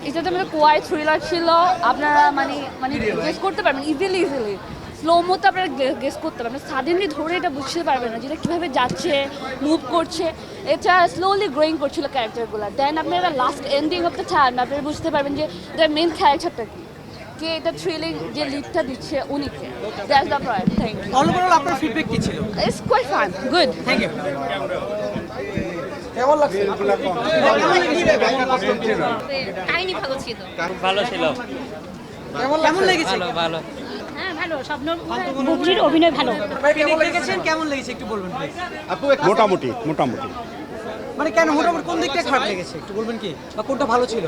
এটাতে মানে quite thriller ছিল, আপনারা মানে মানে গেস করতে পারবেন ইজিলি স্লো মোতে আপনারা গেস করতে পারবেন, সাডেনলি ধরে এটা বুঝতে পারবেন না যেটা কীভাবে যাচ্ছে, মুভ করছে, এটা স্লোলি গ্রোয়িং করছিল ক্যারেক্টারগুলো। দেন আপনারা last ending of the time আপনারা বুঝতে পারবেন যে এটার মেন ক্যারেক্টারটা কি, কে এটা থ্রিলিং যে লিডটা দিচ্ছে উনিকে। That's the point. Thank you. Overall আপনার ফিডব্যাক কি ছিল? It's quite fun, good. Thank you. কেমন লাগছে? কাহিনী ভালো ছিল। ভালো ছিল। কেমন লেগেছে? ভালো। হ্যাঁ ভালো, স্বপ্ন বুবলির অভিনয় ভালো। কেমন লেগেছে? কেমন লেগেছে একটু বলবেন প্লিজ। মোটামুটি মানে কেন মোটামুটি কোন দিকটা খারাপ লেগেছে একটু বলবেন কি, বা কোনটা ভালো ছিল?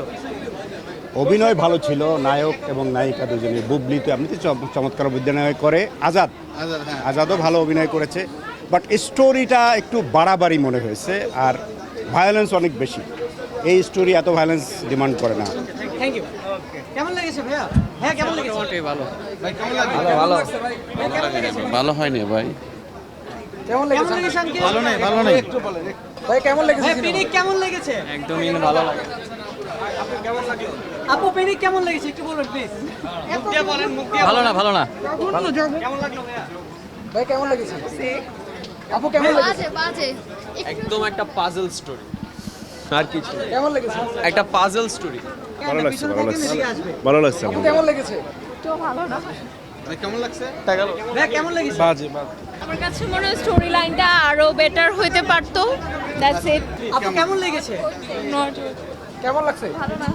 অভিনয় ভালো ছিল, নায়ক এবং নায়িকা দুজনে। বুবলি তো এমনিতে চমৎকার অভিনয় করে, আজাদও ভালো অভিনয় করেছে, বাট স্টোরিটা একটু বাড়াবাড়ি মনে হয়েছে, আর ভায়োলেন্স অনেক বেশি। এই স্টোরি এত ভায়োলেন্স ডিমান্ড করে না। Thank you. কেমন লেগেছে ভাইয়া? হ্যাঁ কেমন লেগেছে? ভালো। ভালো। ভালো হয়নি ভাই। কেমন লেগেছে আঙ্কেল? ভালো নেই। ভাই কেমন লেগেছে? হ্যাঁ পিনিক কেমন লেগেছে? একদমই ভালো লাগে। আপু পিনিক কেমন লেগেছে একটু বলবেন প্লিজ। ভালো না। কেমন লাগলো ভাইয়া? ভাই কেমন লেগেছে? আপু কেমন লেগেছে? বাজে। একদম একটা পাজল স্টোরি, আর কিছু না। কেমন লেগেছে? একটা পাজল স্টোরি। ভালো লাগছে, ভালো লাগছে, এদিকে আসবে। ভালো লাগছে। আপু কেমন লেগেছে? তো ভালো না। কেমন লাগছে? ভাইয়া কেমন লেগেছে? আমার কাছে মনে হয় স্টোরি লাইনটা আরো বেটার হইতে পারতো। That's it. আপু কেমন লেগেছে? কেমন লাগছে? ভালো না,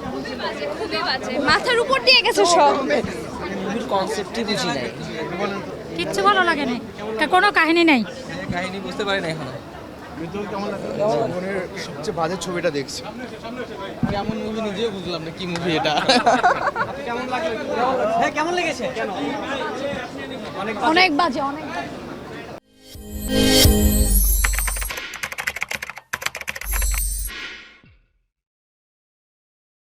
খুবই বাজে, মাথার উপর দিয়ে গেছে সব। কনসেপ্টই বুঝি নাই। কিচ্ছু ভালো লাগে না, কোনো কাহিনী নাই। কাহিনী বুঝতে পারি না এখনো। সবচেয়ে বাজে ছবিটা দেখছি। কেমন মুভি নিজেও বুঝলাম না কি মুভি এটা। কেমন লাগলো? হ্যাঁ কেমন লেগেছে? অনেক বাজে, অনেক বাজে।